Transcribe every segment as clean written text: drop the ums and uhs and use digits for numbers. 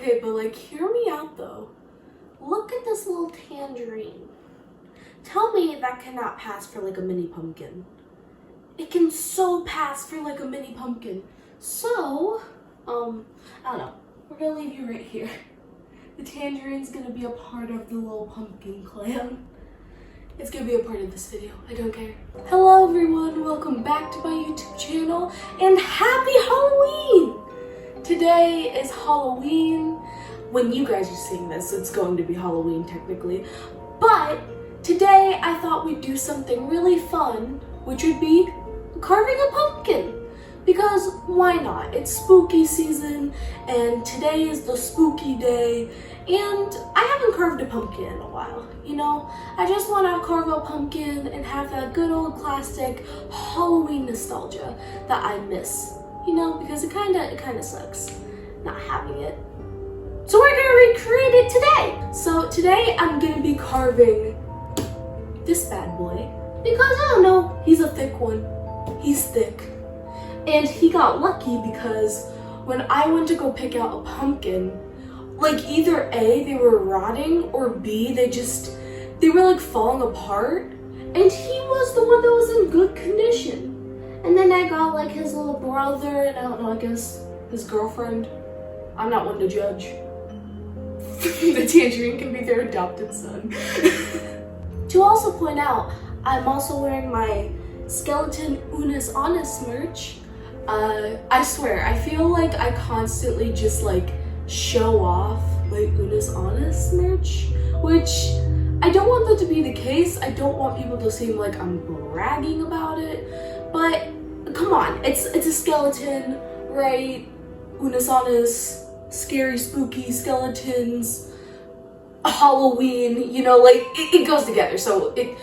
Okay, but like, hear me out though. Look at this little tangerine. Tell me that cannot pass for like a mini pumpkin. It can so pass for like a mini pumpkin. So, I don't know. We're gonna leave you right here. The tangerine's gonna be a part of the little pumpkin clan. It's gonna be a part of this video. I don't care. Hello everyone, welcome back to my YouTube channel and happy Halloween! Today is Halloween. When you guys are seeing this, it's going to be Halloween technically. But today I thought we'd do something really fun, which would be carving a pumpkin. Because why not? It's spooky season and today is the spooky day and I haven't carved a pumpkin in a while, you know? I just want to carve a pumpkin and have that good old classic Halloween nostalgia that I miss, you know? Because it kinda sucks not having it. So we're gonna recreate it today! So today I'm gonna be carving this bad boy because I don't know, he's a thick one. He's thick. And he got lucky because when I went to go pick out a pumpkin, like either A, they were rotting, or B, they were like falling apart. And he was the one that was in good condition. And then I got like his little brother and I don't know, I guess his girlfriend. I'm not one to judge. The tangerine can be their adopted son. To also point out, I'm also wearing my skeleton Unis Honest merch. I swear, I feel like I constantly just like show off my Unis Honest merch, which I don't want that to be the case. I don't want people to seem like I'm bragging about it, but come on, it's a skeleton, right? Unis Honest, scary, spooky skeletons, Halloween, you know, like it goes together. So it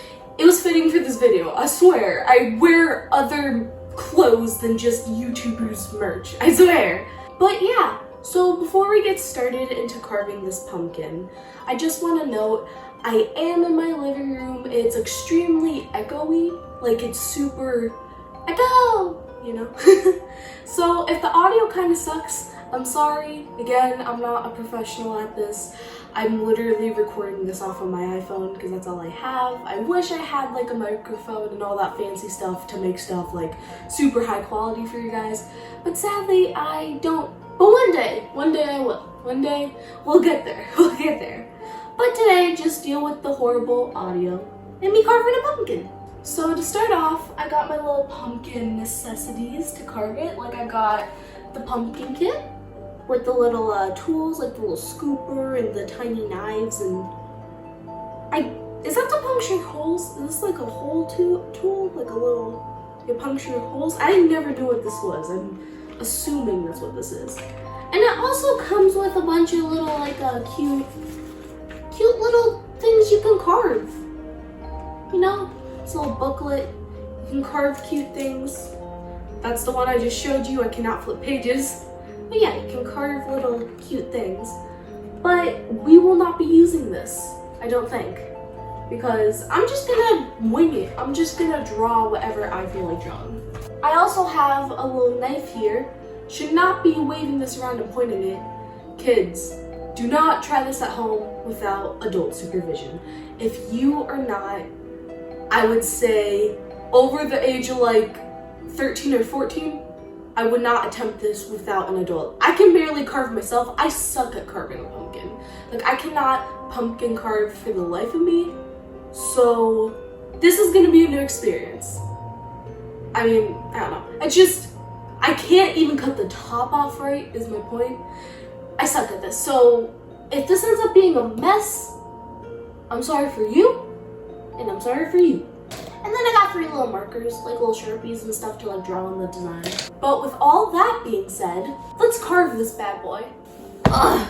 was fitting for this video. I swear, I wear other clothes than just YouTubers merch, I swear. But yeah, so before we get started into carving this pumpkin, I just want to note I am in my living room. It's extremely echoey, like it's super echo, you know. So if the audio kind of sucks, I'm sorry. Again, I'm not a professional at this. I'm literally recording this off of my iPhone because that's all I have. I wish I had like a microphone and all that fancy stuff to make stuff like super high quality for you guys. But sadly, I don't. But one day I will. One day, we'll get there. We'll get there. But today, just deal with the horrible audio and me carving a pumpkin. So to start off, I got my little pumpkin necessities to carve it. Like I got the pumpkin kit with the little tools, like the little scooper and the tiny knives, and is that to puncture holes? Is this like a hole tool? Like a little, you puncture holes? I never knew what this was. I'm assuming that's what this is. And it also comes with a bunch of little like cute little things you can carve. You know, it's a little booklet. You can carve cute things. That's the one I just showed you. I cannot flip pages. But yeah, you can carve little cute things. But we will not be using this, I don't think. Because I'm just gonna wing it. I'm just gonna draw whatever I feel like drawing. I also have a little knife here. Should not be waving this around and pointing it. Kids, do not try this at home without adult supervision. If you are not, I would say, over the age of like 13 or 14, I would not attempt this without an adult. I can barely carve myself. I suck at carving a pumpkin. Like, I cannot pumpkin carve for the life of me. So, this is gonna be a new experience. I mean, I don't know. I can't even cut the top off right, is my point. I suck at this. So, if this ends up being a mess, I'm sorry for you, and I'm sorry for you. And then I got 3 little markers, like little Sharpies and stuff to like draw on the design. But with all that being said, let's carve this bad boy. Ugh,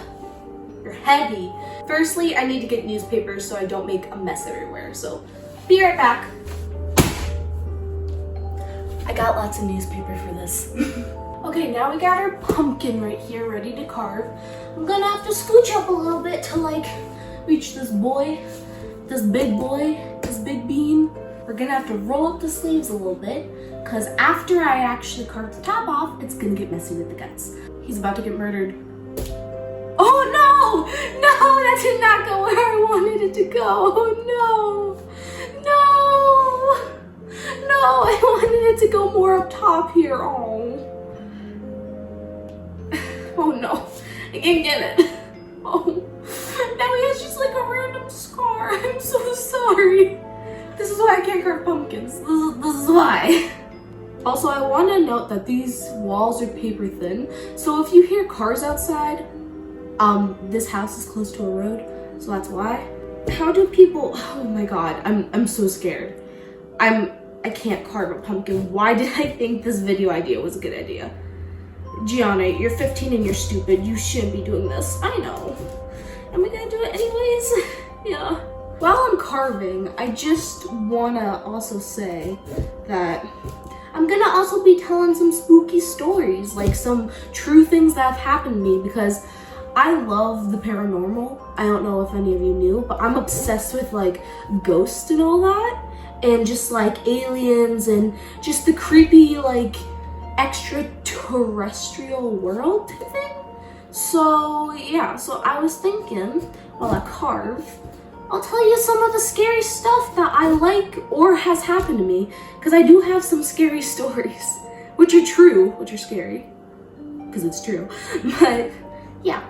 you're heavy. Firstly, I need to get newspaper so I don't make a mess everywhere. So, be right back. I got lots of newspaper for this. Okay, now we got our pumpkin right here ready to carve. I'm gonna have to scooch up a little bit to like reach this boy, this big boy, this big bean. We're gonna have to roll up the sleeves a little bit because after I actually carve the top off, it's gonna get messy with the guts. He's about to get murdered. Oh that did not go where I wanted it to go. No, I wanted it to go more up top here. Oh no, I can't get it. Oh, now he has just like a random scar. I'm so sorry. This is why I can't carve pumpkins. This is why. Also, I want to note that these walls are paper thin, so if you hear cars outside, this house is close to a road, so that's why. How do people? Oh my god, I'm so scared. I can't carve a pumpkin. Why did I think this video idea was a good idea? Gianna, you're 15 and you're stupid. You shouldn't be doing this. I know. Am I gonna do it anyways? Yeah. While I'm carving, I just wanna also say that I'm gonna also be telling some spooky stories, like some true things that have happened to me, because I love the paranormal. I don't know if any of you knew, but I'm obsessed with like ghosts and all that, and just like aliens and just the creepy like extraterrestrial world thing. So yeah, so I was thinking while I carve, I'll tell you some of the scary stuff that I like or has happened to me, because I do have some scary stories, which are true, which are scary, because it's true, but yeah.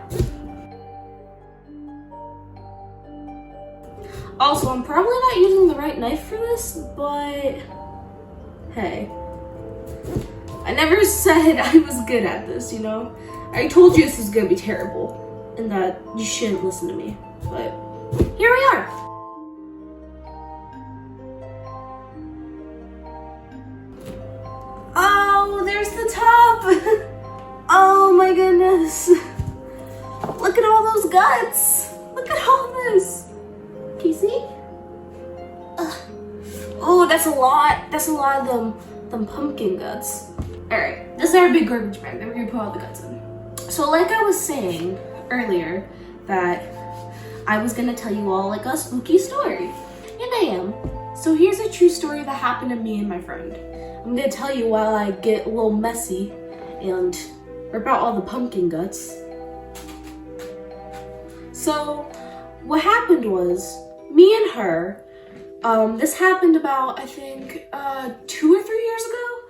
Also, I'm probably not using the right knife for this, but hey, I never said I was good at this, you know? I told you this was gonna be terrible, and that you shouldn't listen to me, but here we are. Oh, there's the top. Oh my goodness. Look at all those guts. Look at all this. Can you see? Oh, that's a lot. That's a lot of them pumpkin guts. All right, this is our big garbage bag that we're gonna put all the guts in. So like I was saying earlier, that I was gonna tell you all like a spooky story, and I am. So here's a true story that happened to me and my friend. I'm gonna tell you while I get a little messy and rip out all the pumpkin guts. So what happened was, me and her, this happened about, I think, 2 or 3 years ago.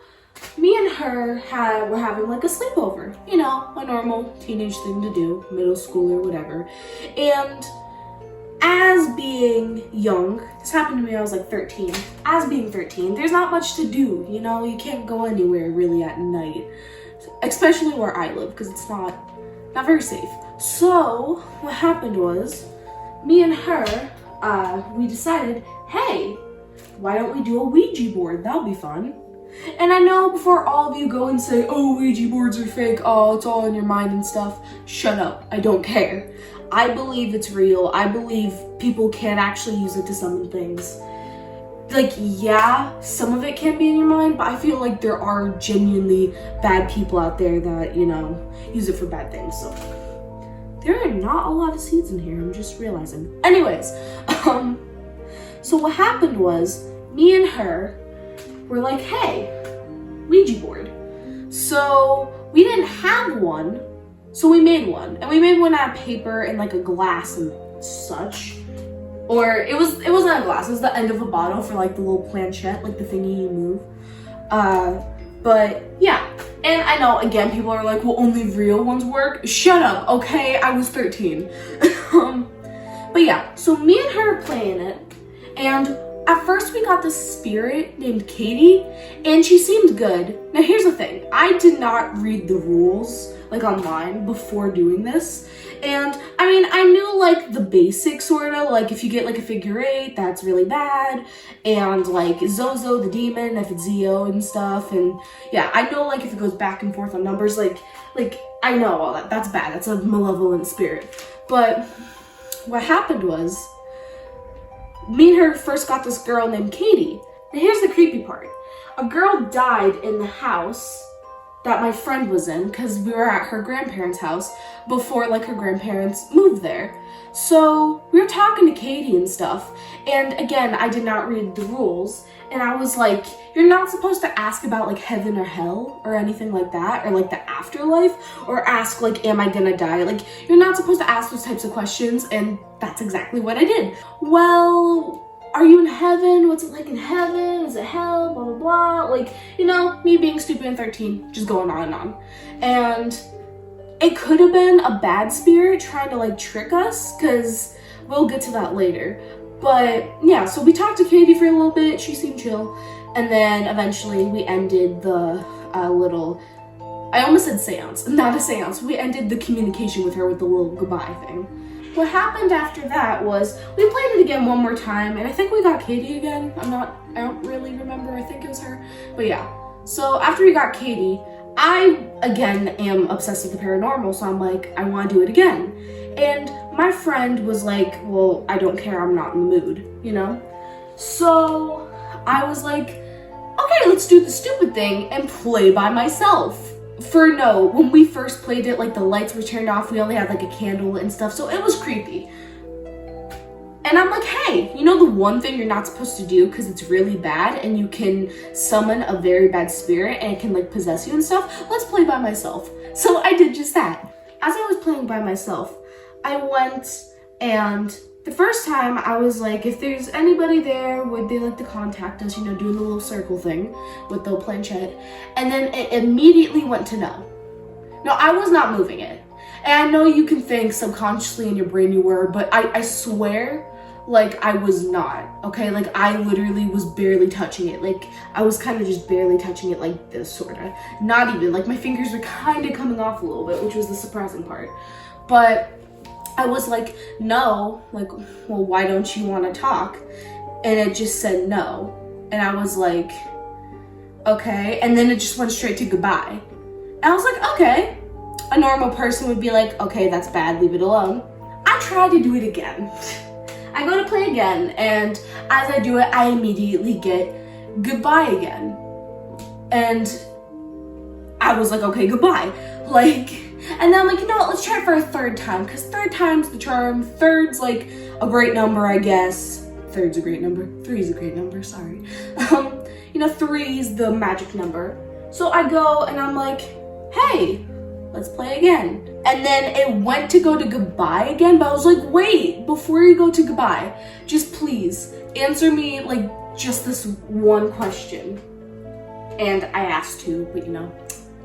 Me and her were having like a sleepover, you know, a normal teenage thing to do, middle school or whatever. And as being young, this happened to me when I was like 13. As being 13, there's not much to do, you know, you can't go anywhere really at night, especially where I live, because it's not very safe. So what happened was, me and her, we decided, hey, why don't we do a Ouija board? That'll be fun. And I know before all of you go and say, oh, Ouija boards are fake, oh, it's all in your mind and stuff, shut up, I don't care. I believe it's real. I believe people can actually use it to summon things. Like, yeah, some of it can be in your mind, but I feel like there are genuinely bad people out there that, you know, use it for bad things, so. There are not a lot of seeds in here, I'm just realizing. Anyways, so what happened was, me and her were like, hey, Ouija board. So we didn't have one, so we made one. And we made one out of paper and like a glass and such. Or it wasn't a glass, it was the end of a bottle for like the little planchette, like the thingy you move. But yeah, and I know, again, people are like, well, only real ones work. Shut up, okay? I was 13. But yeah, so me and her are playing it, and at first we got this spirit named Katie, and she seemed good. Now here's the thing, I did not read the rules, like online, before doing this. And I mean, I knew like the basics sorta, like if you get like a figure 8, that's really bad. And like Zozo the demon, if it's Zeo and stuff. And yeah, I know like if it goes back and forth on numbers, like I know all that, that's bad, that's a malevolent spirit. But what happened was, me and her first got this girl named Katie. Now here's the creepy part. A girl died in the house that my friend was in, because we were at her grandparents' house before like her grandparents moved there. So we were talking to Katie and stuff, and again, I did not read the rules, And I was like, you're not supposed to ask about like heaven or hell or anything like that, or like the afterlife, or ask like, am I gonna die? Like, you're not supposed to ask those types of questions, and that's exactly what I did. Well, are you in heaven? What's it like in heaven? Is it hell? Blah, blah, blah. Like, you know, me being stupid and 13, just going on and on. And it could have been a bad spirit trying to like trick us, because we'll get to that later. But yeah, so we talked to Katie for a little bit. She seemed chill. And then eventually we ended the little, I almost said seance, not a seance. We ended the communication with her with the little goodbye thing. What happened after that was we played it again one more time, and I think we got Katie again. I don't really remember. I think it was her. But yeah, so after we got Katie, I again am obsessed with the paranormal, so I'm like, I want to do it again. And my friend was like, well, I don't care, I'm not in the mood, you know? So I was like, okay, let's do the stupid thing and play by myself. When we first played it, like the lights were turned off, we only had like a candle and stuff, so it was creepy. And I'm like, hey, you know the one thing you're not supposed to do because it's really bad and you can summon a very bad spirit and it can like possess you and stuff? Let's play by myself. So I did just that. As I was playing by myself, I went, and the first time I was like, if there's anybody there, would they like to contact us, you know, doing the little circle thing with the planchette. And then it immediately went to no. No, I was not moving it. And I know you can think subconsciously in your brain you were, but I swear, like, I was not, okay? Like, I literally was barely touching it. Like, I was kind of just barely touching it like this, sort of. Not even, like, my fingers were kind of coming off a little bit, which was the surprising part. But I was like, no, like, well, why don't you want to talk? And it just said no. And I was like, okay. And then it just went straight to goodbye. And I was like, okay. A normal person would be like, okay, that's bad, leave it alone. I tried to do it again. I go to play again, and as I do it, I immediately get goodbye again. And I was like, okay, goodbye. Like, and then I'm like, you know what, let's try it for a third time, because third time's the charm. Third's like a great number, I guess. Third's a great number. Three's a great number, sorry. You know, three's the magic number. So I go and I'm like, hey, let's play again. And then it went to go to goodbye again, but I was like, wait, before you go to goodbye, just please answer me like just this one question. And I asked two, but you know,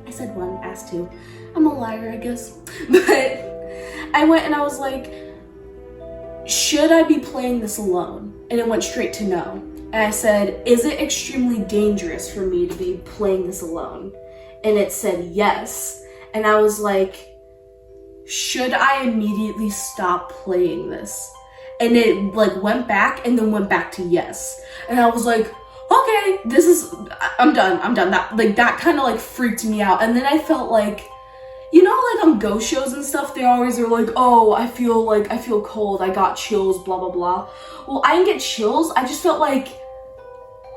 I said one, asked two. I'm a liar, I guess. But I went and I was like, should I be playing this alone? And it went straight to no. And I said, is it extremely dangerous for me to be playing this alone? And it said yes. And I was like, should I immediately stop playing this? And it like went back and then went back to yes. And I was like, okay, I'm done. That kind of like freaked me out. And then I felt like, you know, like on ghost shows and stuff, they always are like, oh, I feel cold, I got chills, blah, blah, blah. Well, I didn't get chills, I just felt like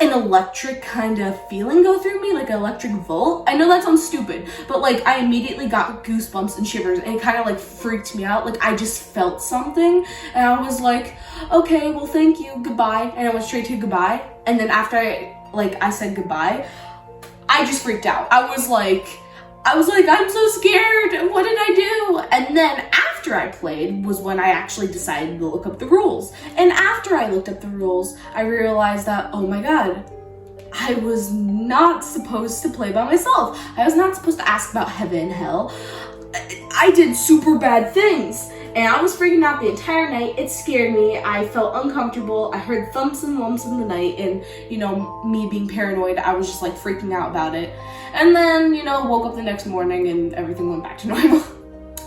an electric kind of feeling go through me, like an electric volt. I know that sounds stupid, but like I immediately got goosebumps and shivers, and it kind of like freaked me out. Like I just felt something, and I was like, okay, well, thank you, goodbye. And I went straight to goodbye. And then after I said goodbye, I just freaked out. I was like, I'm so scared. What did I do? And then after I played was when I actually decided to look up the rules. And after I looked up the rules, I realized that, oh my God, I was not supposed to play by myself. I was not supposed to ask about heaven and hell. I did super bad things. And I was freaking out the entire night. It scared me. I felt uncomfortable. I heard thumps and lumps in the night. And, you know, me being paranoid, I was just like freaking out about it. And then, you know, woke up the next morning and everything went back to normal.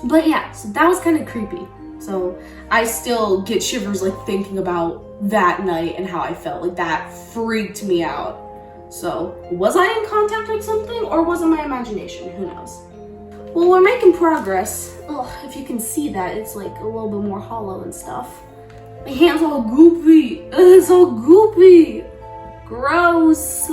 But yeah, so that was kind of creepy. So I still get shivers like thinking about that night and how I felt. Like that freaked me out. So was I in contact with something, or was it my imagination? Who knows? Well, we're making progress. Ugh, if you can see that, it's like a little bit more hollow and stuff. My hand's all goopy. It's all goopy. Gross.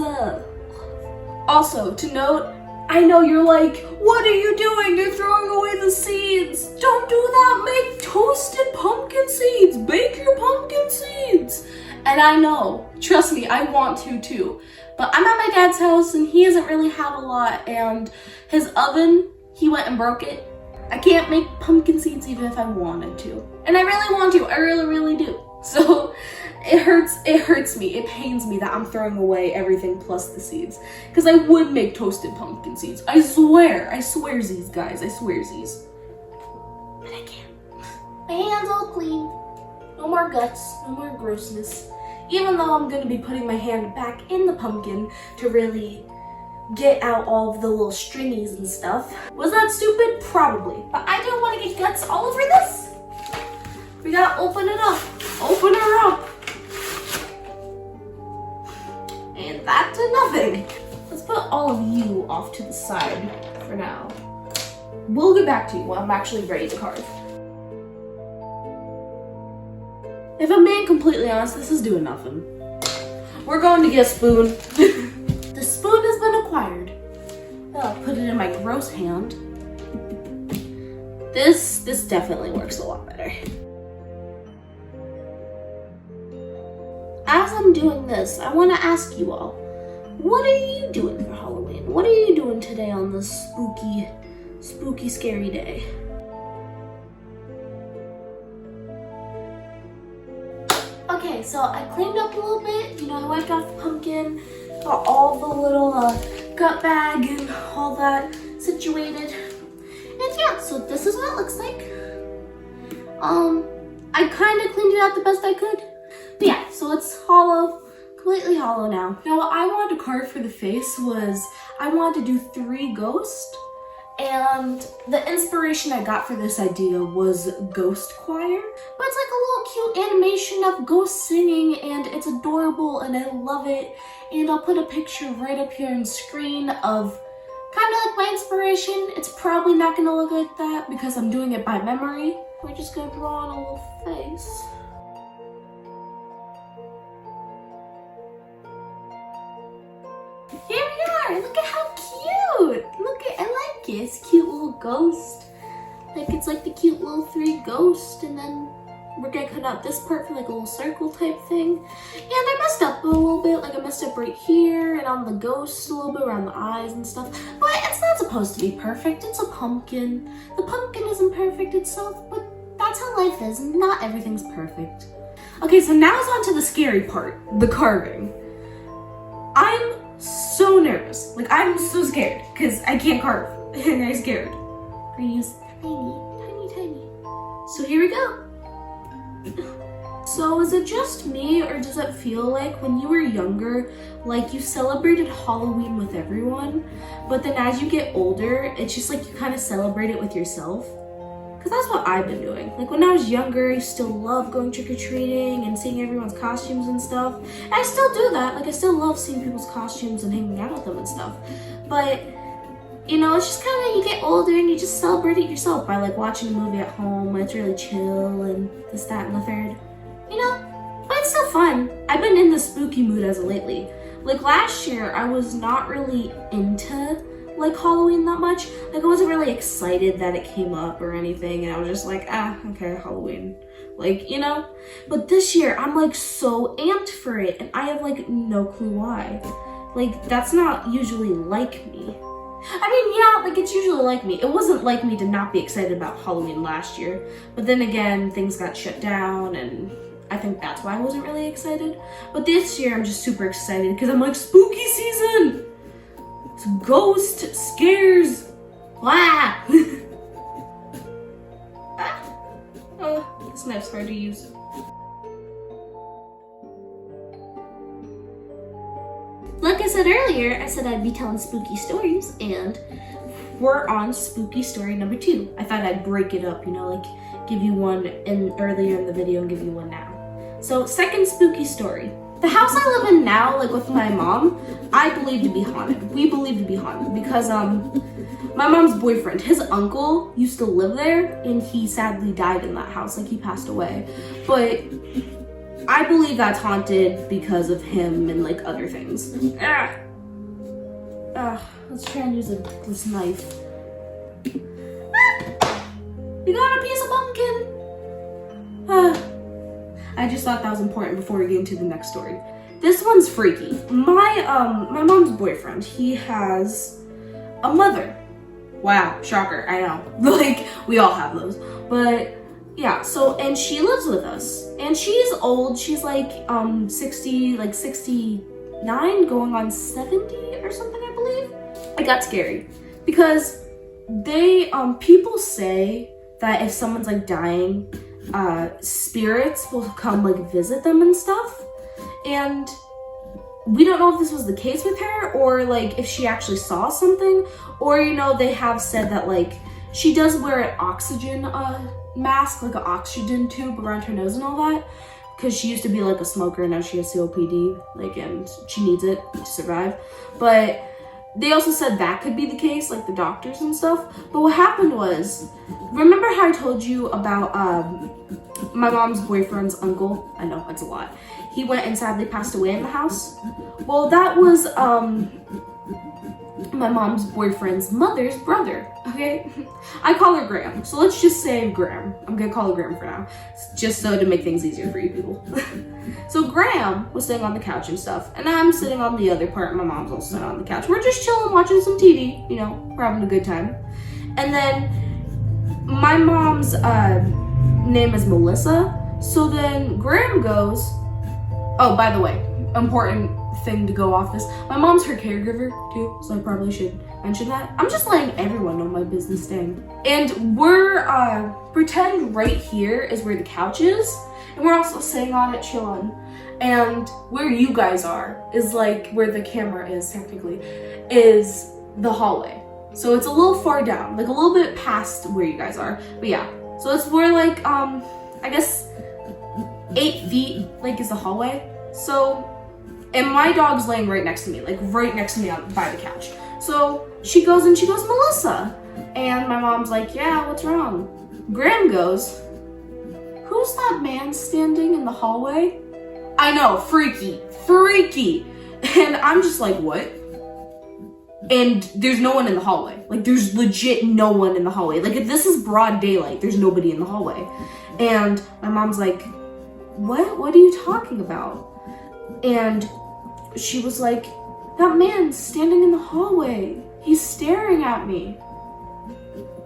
Also, to note, I know you're like, what are you doing? You're throwing away the seeds. Don't do that. Make toasted pumpkin seeds. Bake your pumpkin seeds. And I know, trust me, I want to too. But I'm at my dad's house and he doesn't really have a lot, and his oven, he went and broke it. I can't make pumpkin seeds even if I wanted to. And I really want to, I really, really do. So it hurts me, it pains me that I'm throwing away everything plus the seeds. Because I would make toasted pumpkin seeds. I swearsies, guys, I swearsies. But I can't. My hand's all clean. No more guts, no more grossness. Even though I'm gonna be putting my hand back in the pumpkin to really get out all of the little stringies and stuff. Was that stupid? Probably. But I don't want to get guts all over this. We gotta open it up. Open her up. And that did nothing. Let's put all of you off to the side for now. We'll get back to you when I'm actually ready to carve. If I'm being completely honest, this is doing nothing. We're going to get a spoon. The spoon has been acquired. I'll put it in my gross hand. This definitely works a lot better. As I'm doing this, I want to ask you all, what are you doing for Halloween? What are you doing today on this spooky, scary day? Okay, so I cleaned up a little bit. You know, I wiped off the pumpkin, got all the little gut bag and all that situated. And yeah, so this is what it looks like. I kind of cleaned it out the best I could. But yeah, so it's hollow, completely hollow now. Now what I wanted to carve for the face was, I wanted to do 3 ghosts. And the inspiration I got for this idea was Ghost Choir. But it's like a little cute animation of ghosts singing, and it's adorable and I love it. And I'll put a picture right up here on screen of kind of like my inspiration. It's probably not going to look like that because I'm doing it by memory. We're just going to draw on a little face. Here we are! Look at how cute! I like it. It's a cute little ghost. Like, it's like the cute little 3 ghosts, and then we're gonna cut out this part for like a little circle type thing. And I messed up a little bit, like I messed up right here and on the ghost a little bit around the eyes and stuff. But it's not supposed to be perfect. It's a pumpkin. The pumpkin isn't perfect itself, but that's how life is. Not everything's perfect. Okay, so now it's on to the scary part, the carving. I'm so nervous. Like, I'm so scared because I can't carve and I'm scared. Green is tiny. So here we go. So is it just me, or does it feel like when you were younger, like you celebrated Halloween with everyone, but then as you get older, it's just like you kind of celebrate it with yourself? Because that's what I've been doing. Like when I was younger, I still loved going trick-or-treating and seeing everyone's costumes and stuff. And I still do that. Like I still love seeing people's costumes and hanging out with them and stuff. But, you know, it's just kind of, you get older and you just celebrate it yourself by like watching a movie at home when it's really chill and this, that, and the third. You know? But it's still fun. I've been in the spooky mood as of lately. Like last year, I was not really into like Halloween that much. Like I wasn't really excited that it came up or anything, and I was just like, okay, Halloween, like, you know. But this year I'm like so amped for it, and I have like no clue why. Like that's not usually like me. I mean, yeah, like it's usually like me. It wasn't like me to not be excited about Halloween last year, but then again things got shut down, and I think that's why I wasn't really excited. But this year I'm just super excited because I'm like, spooky season! Ghost scares. Wow. Oh, this knife's hard to use. Like I said earlier, I said I'd be telling spooky stories, and we're on spooky story number 2. I thought I'd break it up, you know, like give you one earlier in the video and give you one now. So, second spooky story. The house I live in now, like with my mom, I believe to be haunted. We believe to be haunted because my mom's boyfriend, his uncle used to live there, and he sadly died in that house, like he passed away. But I believe that's haunted because of him and like other things. Let's try and use this knife. We got a piece of pumpkin. I just thought that was important before we get into the next story. This one's freaky. My mom's boyfriend, he has a mother. Wow, shocker, I know. Like, we all have those. But yeah, so, and she lives with us. And she's old, she's like 69, going on 70 or something, I believe. It got scary because people say that if someone's like dying, spirits will come like visit them and stuff. And we don't know if this was the case with her or like if she actually saw something, or you know, they have said that like she does wear an oxygen mask, like an oxygen tube around her nose and all that, because she used to be like a smoker and now she has COPD, like, and she needs it to survive. But they also said that could be the case, like the doctors and stuff. But what happened was, remember how I told you about my mom's boyfriend's uncle? I know, it's a lot. He went and sadly passed away in the house. Well, that was my mom's boyfriend's mother's brother, okay? I call her Graham, so let's just say Graham. I'm gonna call her Graham for now, just so to make things easier for you people. So Graham was sitting on the couch and stuff, and I'm sitting on the other part, and my mom's also sitting on the couch. We're just chilling, watching some TV, you know, we're having a good time. And then my mom's name is Melissa, so then Graham goes, oh, by the way, important thing to go off this, my mom's her caregiver too, so I probably should mention that. I'm just letting everyone know my business thing. And we're pretend right here is where the couch is, and we're also sitting on it chilling. And where you guys are is like where the camera is technically, is the hallway. So it's a little far down, like a little bit past where you guys are. But yeah, so it's where like I guess 8 feet like is the hallway. So, and my dog's laying right next to me, like right next to me by the couch. So she goes, Melissa. And my mom's like, yeah, what's wrong? Graham goes, who's that man standing in the hallway? I know, freaky. And I'm just like, what? And there's no one in the hallway. Like, there's legit no one in the hallway. Like, if this is broad daylight, there's nobody in the hallway. And my mom's like, what are you talking about? And she was like, that man's standing in the hallway. He's staring at me.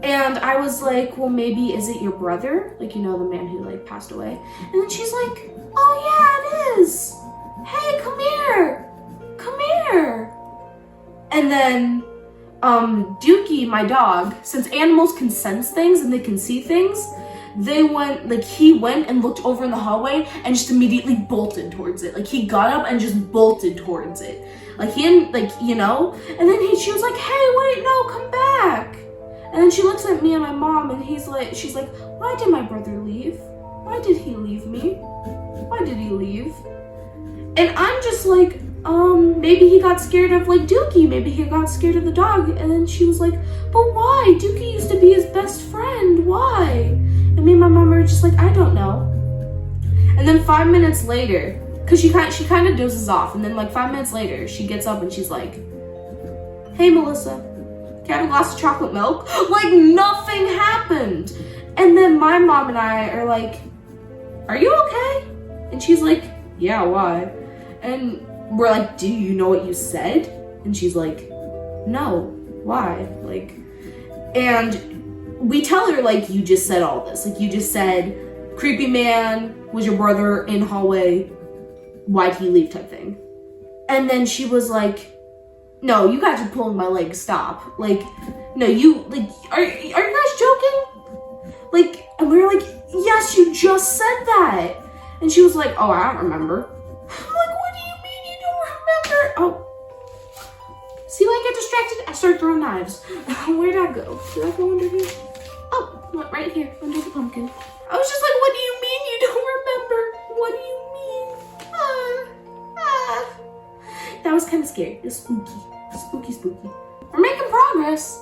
And I was like, well, maybe is it your brother? Like, you know, the man who like passed away. And then she's like, oh yeah, it is. Hey, come here. And then Dookie, my dog, since animals can sense things and they can see things, he went and looked over in the hallway and just immediately bolted towards it. Like, he got up and just bolted towards it. Like, he didn't, like, you know? And then she was like, hey, wait, no, come back. And then she looks at me and my mom and she's like, why did my brother leave? Why did he leave me? Why did he leave? And I'm just like, maybe he got scared of like Dookie, maybe he got scared of the dog. And then she was like, but why? Dookie used to be his best friend, why? And me and my mom were just like, I don't know. And then 5 minutes later, cause she kind of dozes off, and then like 5 minutes later, she gets up and she's like, hey Melissa, can I have a glass of chocolate milk? Like, nothing happened. And then my mom and I are like, are you okay? And she's like, yeah, why? And we're like, do you know what you said? And she's like, no, why? Like, and we tell her, like, you just said all this. Like, you just said, creepy man, was your brother in hallway, why'd he leave type thing. And then she was like, no, you guys are pulling my leg, stop. Like, no, you, like, are you guys joking? Like, and we were like, yes, you just said that. And she was like, oh, I don't remember. I'm like, what do you mean you don't remember? Oh, see when I get distracted, I start throwing knives. Where'd that go? Did that go under here? Oh, went right here, under the pumpkin. I was just like, what do you mean you don't remember? What do you mean? That was kind of scary. It's spooky. We're making progress.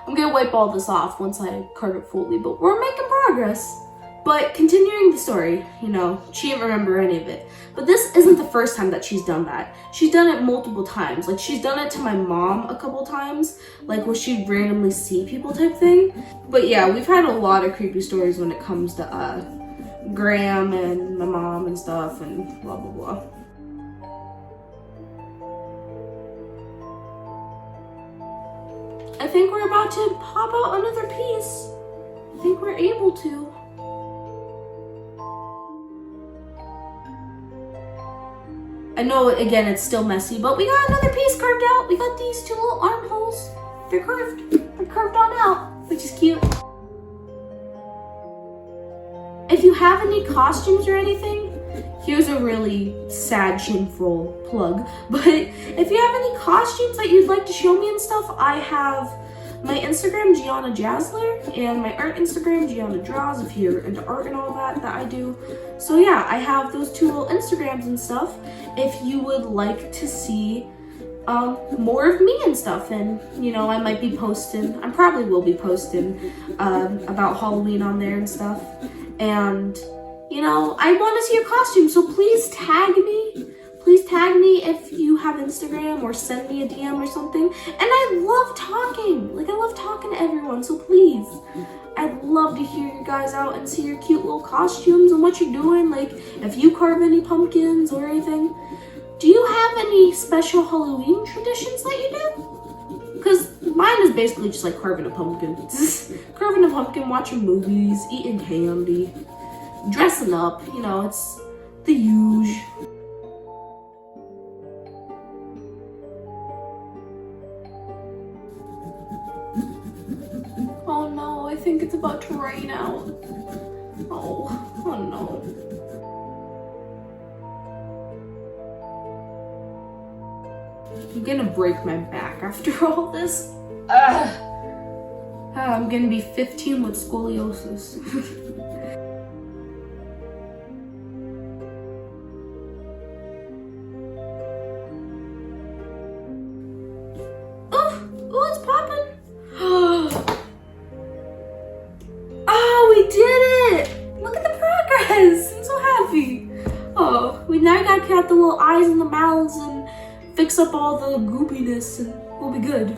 I'm gonna wipe all this off once I carve it fully, but we're making progress. But continuing the story, you know, she didn't remember any of it. But this isn't the first time that she's done that. She's done it multiple times. Like, she's done it to my mom a couple times, like where she'd randomly see people type thing. But yeah, we've had a lot of creepy stories when it comes to Graham and my mom and stuff and blah, blah, blah. I think we're about to pop out another piece. I think we're able to. I know, again, it's still messy, but we got another piece carved out. We got these two little armholes. They're carved. They're carved on out, which is cute. If you have any costumes or anything, here's a really sad, shameful plug. But if you have any costumes that you'd like to show me and stuff, I have my Instagram, Gianna Jazzler, and my art Instagram, Gianna Draws, if you're into art and all that I do. So yeah, I have those two little Instagrams and stuff. If you would like to see more of me and stuff, and you know, I might be posting, I probably will be posting about Halloween on there and stuff. And you know, I want to see your costume, so please tag me. Please tag me if you have Instagram, or send me a DM or something. And I love talking. Like, I love talking to everyone, so please. I'd love to hear you guys out and see your cute little costumes and what you're doing. Like, if you carve any pumpkins or anything. Do you have any special Halloween traditions that you do? Because mine is basically just like carving a pumpkin. Carving a pumpkin, watching movies, eating candy, dressing up. You know, it's the huge. Oh no, I think it's about to rain out. Oh no. I'm gonna break my back after all this. I'm gonna be 15 with scoliosis. Oh, it's popping. Oh, we did it! Look at the progress! I'm so happy. Oh, we now gotta cut out the little eyes and the mouths and fix up all the goopiness, and we'll be good.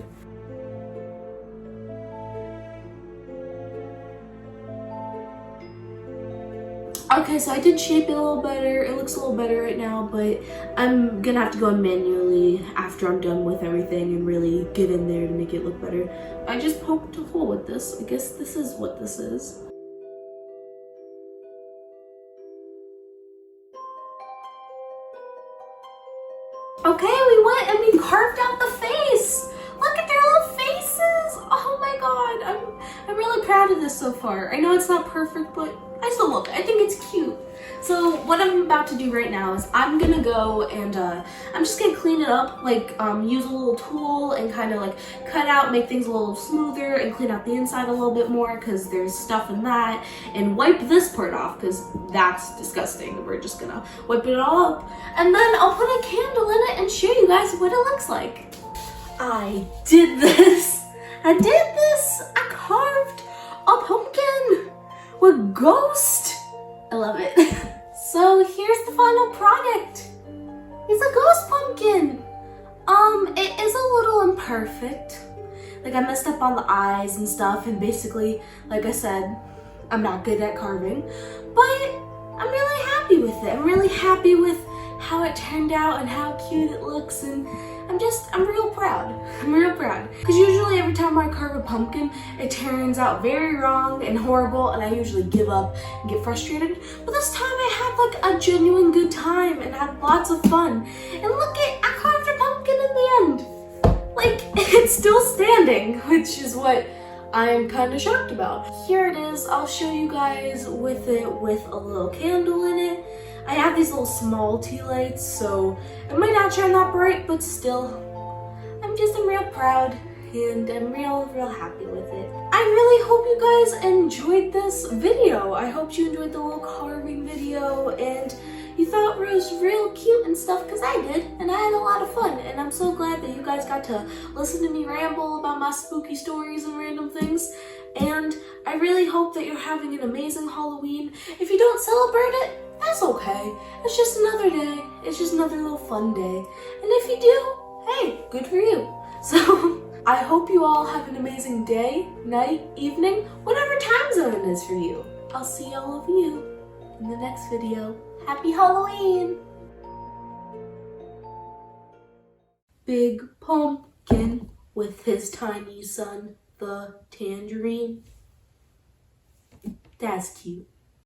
Okay, so I did shape it a little better. It looks a little better right now, but I'm gonna have to go manually after I'm done with everything and really get in there to make it look better. I just poked a hole with this. I guess this is what this is. Okay, we went and we carved out the face. Look at their little faces. Oh my god, I'm really proud of this so far. I know it's not perfect, but I still love it. I think it's cute. So what I'm about to do right now is I'm gonna go and I'm just gonna clean it up, like use a little tool and kind of like cut out, make things a little smoother and clean out the inside a little bit more because there's stuff in that, and wipe this part off because that's disgusting. We're just gonna wipe it all up, and then I'll put a candle in it and show you guys what it looks like. I did this. I did this. I carved a pumpkin with ghost. I love it. So here's the final product. It's a ghost pumpkin. It is a little imperfect. Like, I messed up on the eyes and stuff, and basically, like I said, I'm not good at carving, but I'm really happy with it. I'm really happy with how it turned out and how cute it looks, and I'm real proud. I'm real proud. Because usually every time I carve a pumpkin, it turns out very wrong and horrible, and I usually give up and get frustrated. But this time I had like a genuine good time and had lots of fun. And look I carved a pumpkin in the end. Like, it's still standing, which is what I'm kind of shocked about. Here it is. I'll show you guys with it with a little candle in it. I have these little small tea lights, so it might not shine that bright, but still, I'm real proud, and I'm real happy with it. I really hope you guys enjoyed this video. I hope you enjoyed the little carving video, and you thought it was real cute and stuff, because I did, and I had a lot of fun, and I'm so glad that you guys got to listen to me ramble about my spooky stories and random things. And I really hope that you're having an amazing Halloween. If you don't celebrate it, that's okay. It's just another day. It's just another little fun day. And if you do, hey, good for you. So I hope you all have an amazing day, night, evening, whatever time zone it is for you. I'll see all of you in the next video. Happy Halloween! Big pumpkin with his tiny son, the Tangerine. That's cute.